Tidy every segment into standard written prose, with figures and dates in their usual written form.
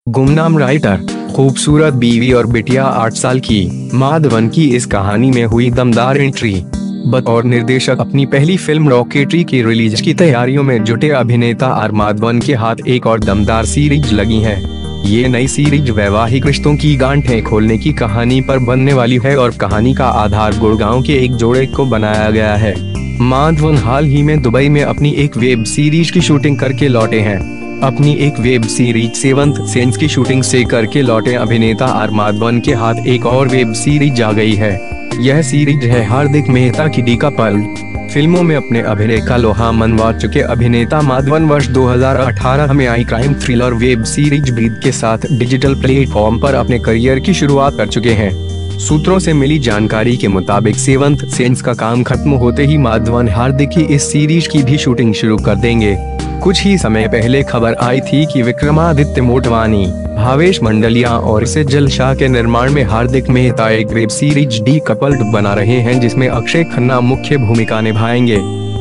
गुमनाम राइटर, खूबसूरत बीवी और बिटिया 8 साल की माधवन की इस कहानी में हुई दमदार एंट्री। बतौर निर्देशक अपनी पहली फिल्म रॉकेटरी की रिलीज की तैयारियों में जुटे अभिनेता आर माधवन के हाथ एक और दमदार सीरीज लगी है। ये नई सीरीज वैवाहिक रिश्तों की गांठें खोलने की कहानी पर बनने वाली है और कहानी का आधार गुड़गांव के एक जोड़े को बनाया गया है। माधवन हाल ही में दुबई में अपनी एक वेब सीरीज की शूटिंग करके लौटे हैं। अपनी एक वेब सीरीज सेवंथ सेंस की शूटिंग से करके लौटे अभिनेता आर माधवन के हाथ एक और वेब सीरीज आ गई है। यह सीरीज है हार्दिक मेहता की डी कपल। फिल्मों में अपने अभिनय का लोहा मनवा चुके अभिनेता माधवन वर्ष 2018 में आई crime thriller web series breathe के साथ डिजिटल प्लेटफॉर्म पर अपने करियर की शुरुआत कर चुके हैं। सूत्रों से मिली जानकारी के मुताबिक सेवंथ सेंस का काम खत्म होते ही माधवन हार्दिक की इस सीरीज की भी शूटिंग शुरू कर देंगे। कुछ ही समय पहले खबर आई थी कि विक्रमादित्य मोटवानी, भावेश मंडलिया और सेजल शाह के निर्माण में हार्दिक मेहता एक वेब सीरीज डी कपल्ड बना रहे हैं, जिसमें अक्षय खन्ना मुख्य भूमिका निभाएंगे।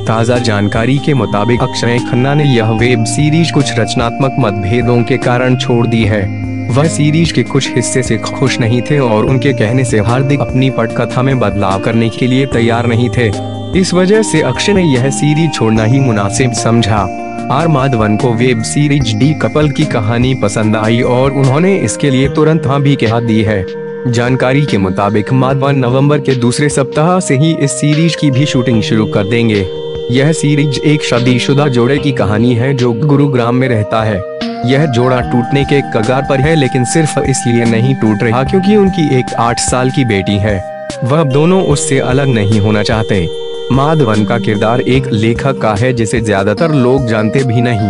ताज़ा जानकारी के मुताबिक अक्षय खन्ना ने यह वेब सीरीज कुछ रचनात्मक मतभेदों के कारण छोड़ दी है। वह सीरीज के कुछ हिस्से से खुश नहीं थे और उनके कहने से हार्दिक अपनी पटकथा में बदलाव करने के लिए तैयार नहीं थे। इस वजह से अक्षय ने यह सीरीज छोड़ना ही मुनासिब समझा। आर माधवन को वेब सीरीज डी कपल की कहानी पसंद आई और उन्होंने इसके लिए तुरंत हाँ भी कह दी है। जानकारी के मुताबिक माधवन नवंबर के दूसरे सप्ताह से ही इस सीरीज की भी शूटिंग शुरू कर देंगे। यह सीरीज एक शादीशुदा जोड़े की कहानी है जो गुरुग्राम में रहता है। यह जोड़ा टूटने के कगार पर है, लेकिन सिर्फ इसलिए नहीं टूट रहा क्योंकि उनकी एक 8 साल की बेटी है। वह दोनों उससे अलग नहीं होना चाहते। माधवन का किरदार एक लेखक का है जिसे ज्यादातर लोग जानते भी नहीं।